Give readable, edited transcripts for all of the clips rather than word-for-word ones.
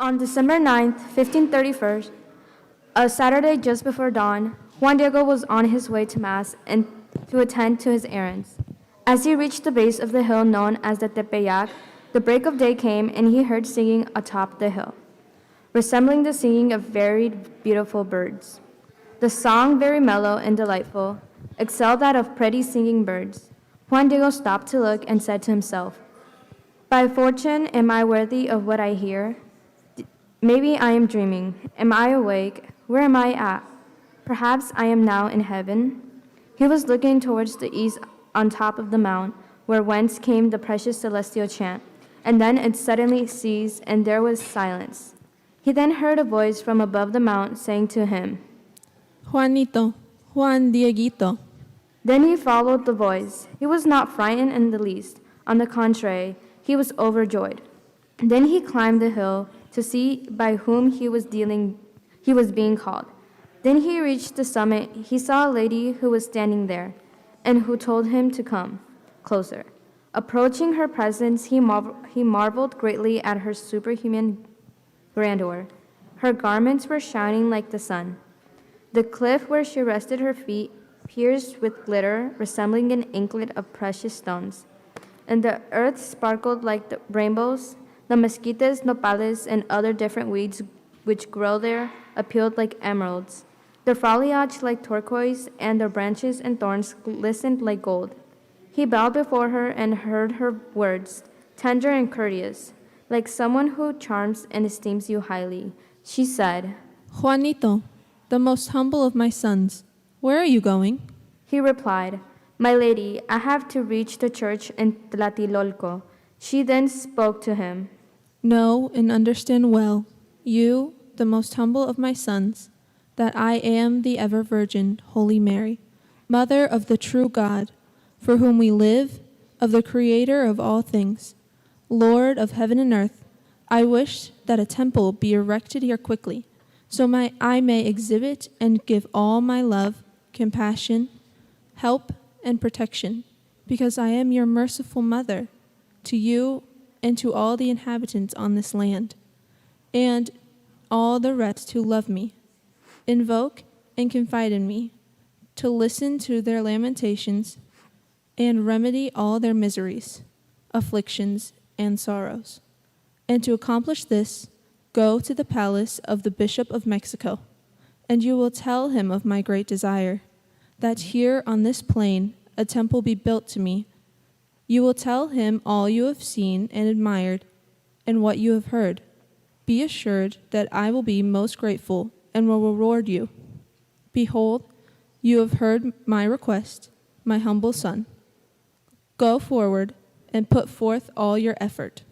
On December 9th, 1531, a Saturday just before dawn, Juan Diego was on his way to Mass and to attend to his errands. As he reached the base of the hill known as the Tepeyac, the break of day came and he heard singing atop the hill, resembling the singing of very beautiful birds. The song, very mellow and delightful, excelled that of pretty singing birds. Juan Diego stopped to look and said to himself, "By fortune, am I worthy of what I hear? Maybe I am dreaming. Am I awake? Where am I at? Perhaps I am now in heaven." He was looking towards the east on top of the mount, where whence came the precious celestial chant, and then it suddenly ceased, and there was silence. He then heard a voice from above the mount saying to him, "Juanito, Juan Dieguito." Then he followed the voice. He was not frightened in the least. On the contrary, he was overjoyed. Then he climbed the hill to see by whom he was being called. Then he reached the summit. He saw a lady who was standing there, and who told him to come closer. Approaching her presence, he marveled greatly at her superhuman grandeur. Her garments were shining like the sun. The cliff where she rested her feet, pierced with glitter, resembling an anklet of precious stones, and the earth sparkled like the rainbows. The mesquites, nopales, and other different weeds which grow there appeared like emeralds. Their foliage like turquoise, and their branches and thorns glistened like gold. He bowed before her and heard her words, tender and courteous, like someone who charms and esteems you highly. She said, "Juanito, the most humble of my sons, where are you going?" He replied, "My lady, I have to reach the church in Tlatelolco." She then spoke to him. "Know and understand well, you, the most humble of my sons, that I am the ever Virgin, Holy Mary, Mother of the true God, for whom we live, of the Creator of all things, Lord of heaven and earth. I wish that a temple be erected here quickly, so I may exhibit and give all my love, compassion, help, and protection, because I am your merciful mother, to you and to all the inhabitants on this land, and all the rest who love me, invoke and confide in me, to listen to their lamentations and remedy all their miseries, afflictions, and sorrows. And to accomplish this, go to the palace of the Bishop of Mexico, and you will tell him of my great desire, that here on this plain a temple be built to me. You will tell him all you have seen and admired, and what you have heard. Be assured that I will be most grateful and will reward you. Behold, you have heard my request, my humble son. Go forward and put forth all your effort."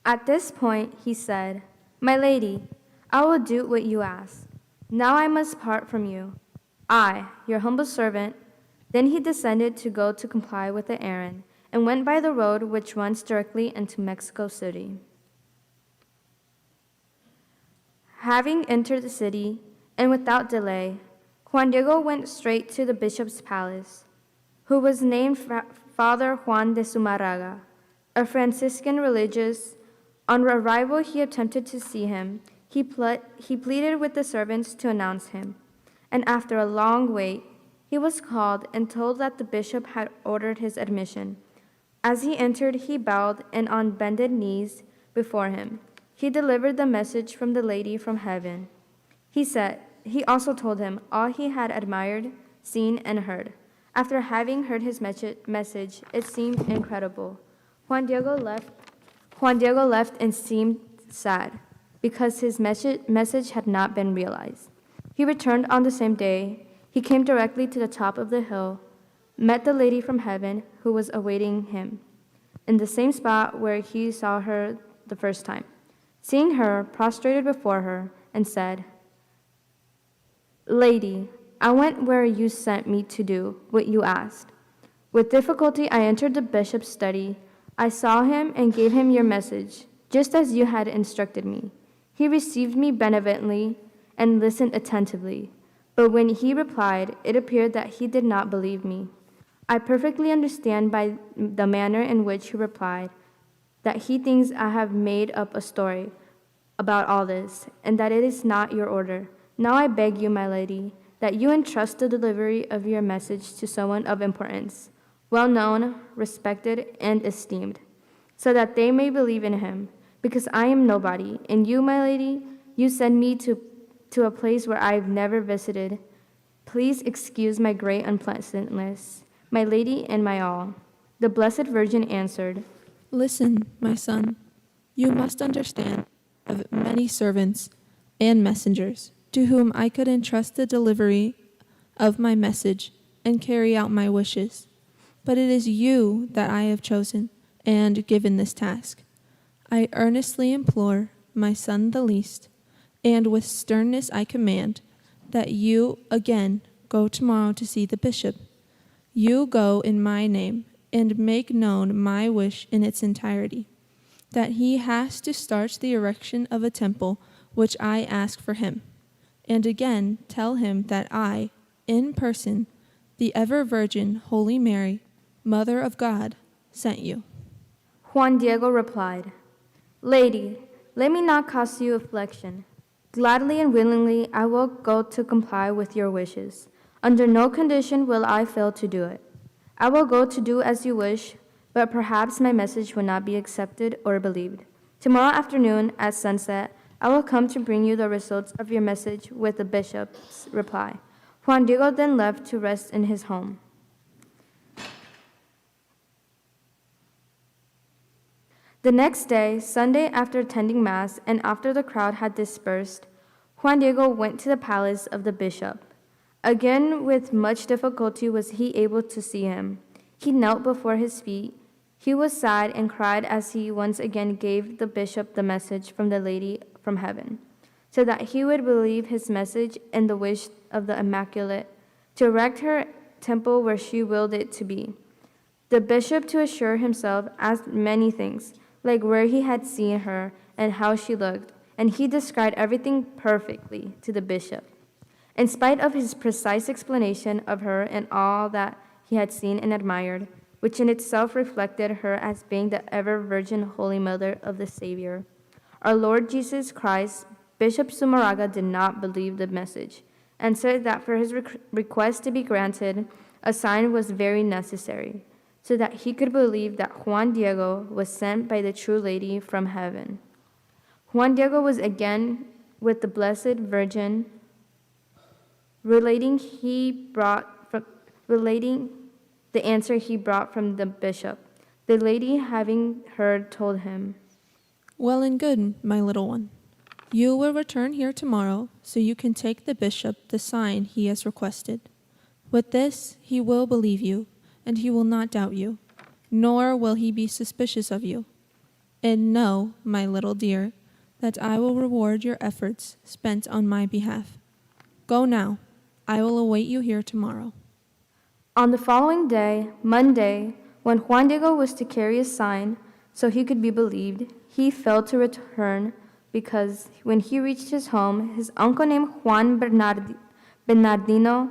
At this point, he said, "My lady, I will do what you ask. Now I must part from you. I, your humble servant." Then he descended to go to comply with the errand, and went by the road which runs directly into Mexico City. Having entered the city, and without delay, Juan Diego went straight to the bishop's palace, who was named Father Juan de Zumarraga, a Franciscan religious. On arrival, he attempted to see him. He pleaded with the servants to announce him, and after a long wait, he was called and told that the bishop had ordered his admission. As he entered, he bowed, and on bended knees before him, he delivered the message from the lady from heaven. He also told him all he had admired, seen, and heard. After having heard his message, it seemed incredible. Juan Diego left and seemed sad, because his message had not been realized. He returned on the same day. He came directly to the top of the hill, met the lady from heaven, who was awaiting him, in the same spot where he saw her the first time. Seeing her, prostrated before her, and said, "Lady, I went where you sent me to do what you asked. With difficulty I entered the bishop's study. I saw him and gave him your message, just as you had instructed me. He received me benevolently and listened attentively, but when he replied, it appeared that he did not believe me. I perfectly understand by the manner in which he replied that he thinks I have made up a story, about all this, and that it is not your order. Now I beg you, my lady, that you entrust the delivery of your message to someone of importance, well known, respected, and esteemed, so that they may believe in him, because I am nobody, and you, my lady, you send me to a place where I have never visited. Please excuse my great unpleasantness, my lady and my all. The Blessed Virgin answered, Listen, my son, you must understand of many servants and messengers to whom I could entrust the delivery of my message and carry out my wishes. But it is you that I have chosen and given this task. I earnestly implore, my son the least, and with sternness I command, that you again go tomorrow to see the bishop. You go in my name and make known my wish in its entirety, that he has to start the erection of a temple which I ask for him. And again tell him that I, in person, the ever-Virgin Holy Mary, Mother of God, sent you. Juan Diego replied, Lady, let me not cause you affliction. Gladly and willingly I will go to comply with your wishes. Under no condition will I fail to do it. I will go to do as you wish, but perhaps my message will not be accepted or believed. Tomorrow afternoon at sunset, I will come to bring you the results of your message with the bishop's reply. Juan Diego then left to rest in his home. The next day, Sunday, after attending Mass and after the crowd had dispersed, Juan Diego went to the palace of the bishop. Again, with much difficulty was he able to see him. He knelt before his feet. He was sad and cried as he once again gave the bishop the message from the Lady from heaven, so that he would believe his message and the wish of the Immaculate to erect her temple where she willed it to be. The bishop, to assure himself, asked many things, like where he had seen her and how she looked, and he described everything perfectly to the bishop. In spite of his precise explanation of her and all that he had seen and admired, which in itself reflected her as being the ever-Virgin Holy Mother of the Savior, our Lord Jesus Christ, Bishop Zumarraga did not believe the message, and said that for his request to be granted, a sign was very necessary, so that he could believe that Juan Diego was sent by the true Lady from heaven. Juan Diego was again with the Blessed Virgin, relating the answer he brought from the bishop. The lady, having heard, told him, Well and good, my little one. You will return here tomorrow, so you can take the bishop the sign he has requested. With this, he will believe you, and he will not doubt you, nor will he be suspicious of you. And know, my little dear, that I will reward your efforts spent on my behalf. Go now. I will await you here tomorrow. On the following day, Monday, when Juan Diego was to carry a sign so he could be believed, he failed to return because when he reached his home, his uncle named Juan Bernardino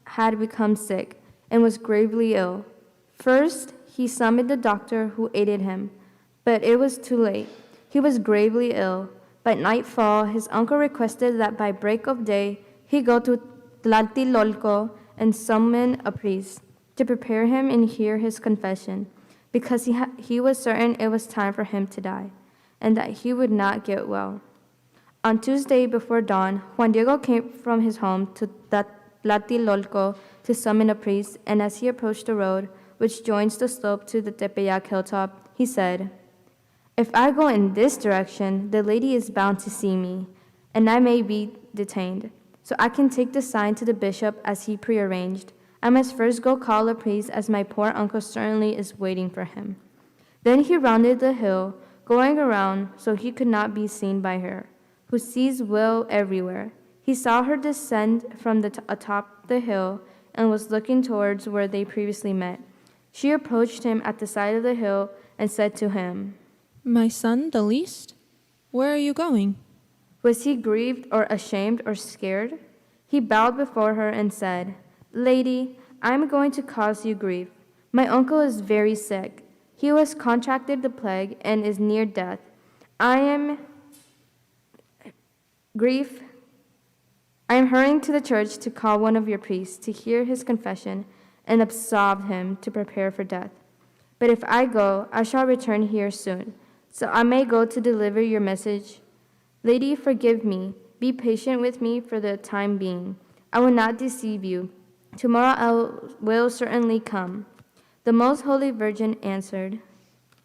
had become sick and was gravely ill. First, he summoned the doctor who aided him, but it was too late. He was gravely ill. By nightfall, his uncle requested that by break of day he go to Tlatelolco and summon a priest to prepare him and hear his confession, because he was certain it was time for him to die, and that he would not get well. On Tuesday before dawn, Juan Diego came from his home to Tlatelolco to summon a priest, and as he approached the road, which joins the slope to the Tepeyac hilltop, he said, If I go in this direction, the lady is bound to see me, and I may be detained. So I can take the sign to the bishop as he prearranged. I must first go call a priest, as my poor uncle certainly is waiting for him. Then he rounded the hill, going around so he could not be seen by her, who sees well everywhere. He saw her descend from atop the hill and was looking towards where they previously met. She approached him at the side of the hill and said to him, My son, the least? Where are you going? Was he grieved or ashamed or scared? He bowed before her and said, Lady, I am going to cause you grief. My uncle is very sick. He has contracted the plague and is near death. I am Grief, I am hurrying to the church to call one of your priests to hear his confession and absolve him to prepare for death. But if I go, I shall return here soon, so I may go to deliver your message. Lady, forgive me. Be patient with me for the time being. I will not deceive you. Tomorrow I will certainly come. The Most Holy Virgin answered,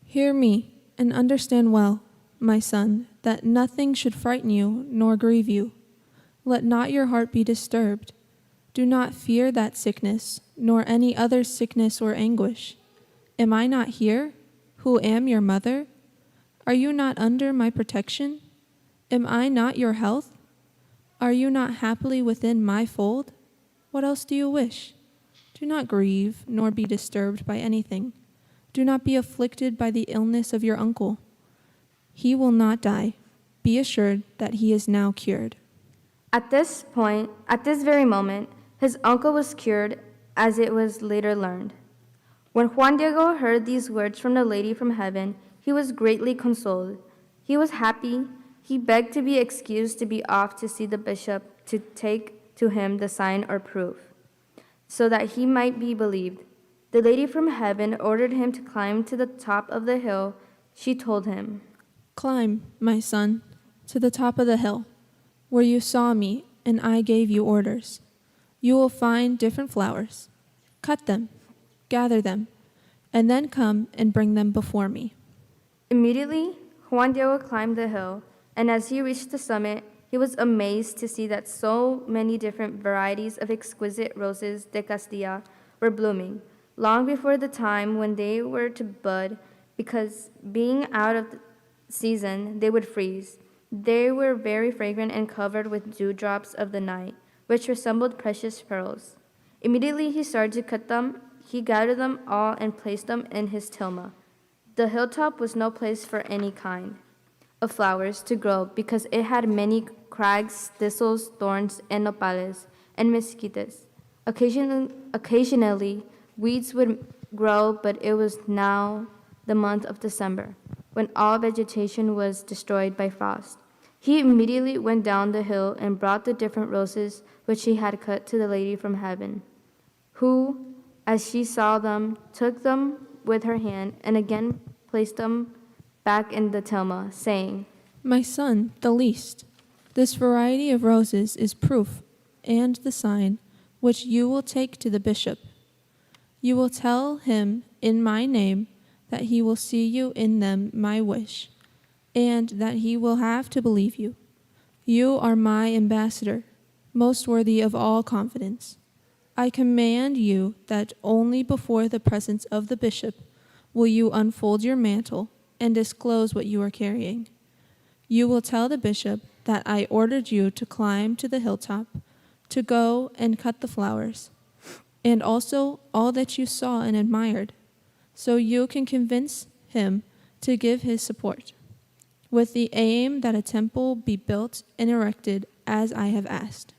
Hear me and understand well, my son, that nothing should frighten you nor grieve you. Let not your heart be disturbed. Do not fear that sickness, nor any other sickness or anguish. Am I not here, who am your mother? Are you not under my protection? Am I not your health? Are you not happily within my fold? What else do you wish? Do not grieve, nor be disturbed by anything. Do not be afflicted by the illness of your uncle. He will not die. Be assured that he is now cured. At this very moment, his uncle was cured, as it was later learned. When Juan Diego heard these words from the Lady from Heaven, he was greatly consoled. He was happy. He begged to be excused to be off to see the bishop to take to him the sign or proof, so that he might be believed. The Lady from Heaven ordered him to climb to the top of the hill. She told him, Climb, my son, to the top of the hill, where you saw me and I gave you orders. You will find different flowers. Cut them, gather them, and then come and bring them before me. Immediately, Juan Diego climbed the hill, and as he reached the summit, he was amazed to see that so many different varieties of exquisite roses de Castilla were blooming, long before the time when they were to bud, because being out of the season, they would freeze. They were very fragrant and covered with dewdrops of the night, which resembled precious pearls. Immediately he started to cut them. He gathered them all and placed them in his tilma. The hilltop was no place for any kind of flowers to grow, because it had many crags, thistles, thorns, and nopales, and mesquites. Occasionally, weeds would grow, but it was now the month of December, when all vegetation was destroyed by frost. He immediately went down the hill and brought the different roses which he had cut to the Lady from Heaven, who, as she saw them, took them with her hand and again placed them back in the tilma, saying, My son, the least, this variety of roses is proof and the sign which you will take to the bishop. You will tell him in my name that he will see you in them my wish, and that he will have to believe you. You are my ambassador, most worthy of all confidence. I command you that only before the presence of the bishop will you unfold your mantle and disclose what you are carrying. You will tell the bishop that I ordered you to climb to the hilltop, to go and cut the flowers, and also all that you saw and admired, so you can convince him to give his support, with the aim that a temple be built and erected as I have asked.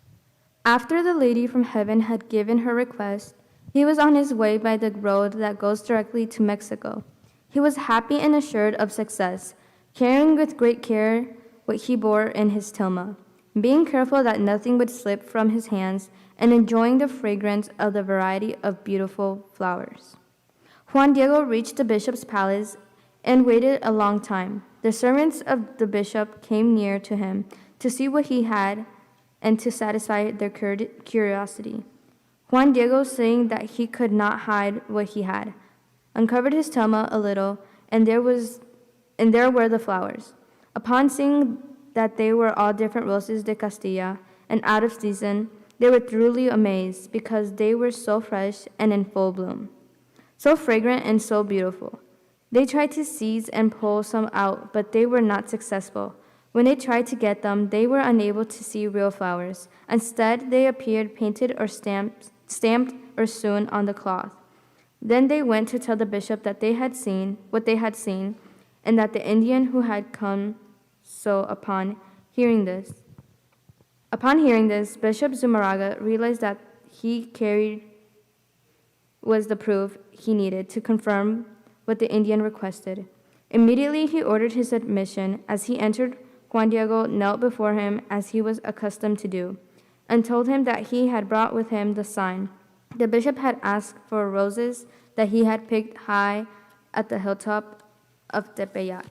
After the Lady from Heaven had given her request, he was on his way by the road that goes directly to Mexico. He was happy and assured of success, carrying with great care what he bore in his tilma, being careful that nothing would slip from his hands, and enjoying the fragrance of the variety of beautiful flowers. Juan Diego reached the bishop's palace and waited a long time. The servants of the bishop came near to him to see what he had and to satisfy their curiosity. Juan Diego, seeing that he could not hide what he had, uncovered his tilma a little, and there were the flowers. Upon seeing that they were all different roses de Castilla and out of season, they were truly amazed, because they were so fresh and in full bloom, so fragrant and so beautiful. They tried to seize and pull some out, but they were not successful. When they tried to get them, they were unable to see real flowers. Instead, they appeared painted or stamped or sewn on the cloth. Then they went to tell the bishop that they had seen what they had seen, and that the Indian who had come. So upon hearing this, Bishop Zumarraga realized that he carried was the proof he needed to confirm what the Indian requested. Immediately he ordered his admission. As he entered, Juan Diego knelt before him as he was accustomed to do, and told him that he had brought with him the sign. The bishop had asked for roses that he had picked high at the hilltop of Tepeyac.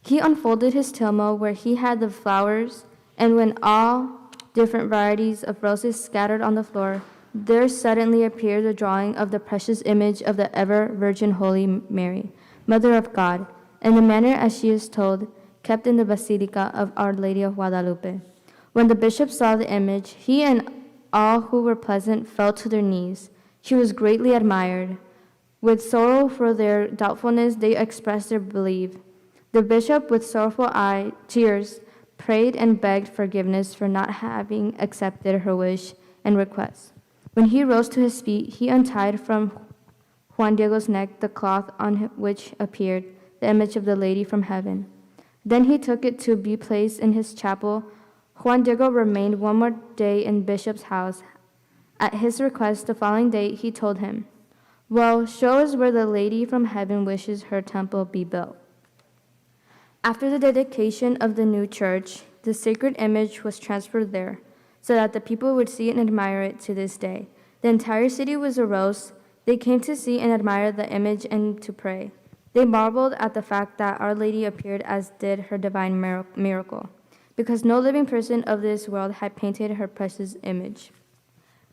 He unfolded his tilma where he had the flowers, and when all different varieties of roses scattered on the floor, there suddenly appeared a drawing of the precious image of the ever-Virgin Holy Mary, Mother of God, in the manner as she is told, kept in the Basilica of Our Lady of Guadalupe. When the bishop saw the image, he and all who were present fell to their knees. She was greatly admired. With sorrow for their doubtfulness, they expressed their belief. The bishop, with sorrowful tears, prayed and begged forgiveness for not having accepted her wish and request. When he rose to his feet, he untied from Juan Diego's neck the cloth on which appeared the image of the Lady from heaven. Then he took it to be placed in his chapel. Juan Diego remained one more day in Bishop's house. At his request, the following day, he told him, "Well, show us where the Lady from heaven wishes her temple be built." After the dedication of the new church, the sacred image was transferred there, so that the people would see and admire it to this day. The entire city was aroused. They came to see and admire the image and to pray. They marveled at the fact that Our Lady appeared as did her divine miracle, because no living person of this world had painted her precious image.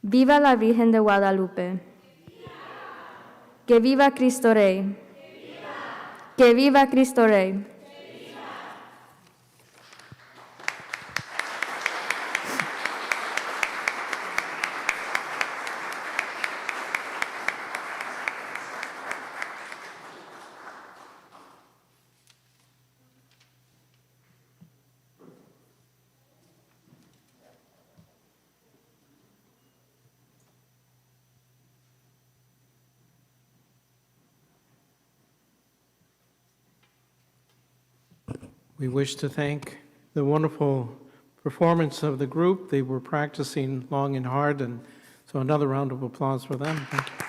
Viva la Virgen de Guadalupe! Que viva Cristo Rey! Que viva Cristo Rey! We wish to thank the wonderful performance of the group. They were practicing long and hard, and so another round of applause for them. Thank you.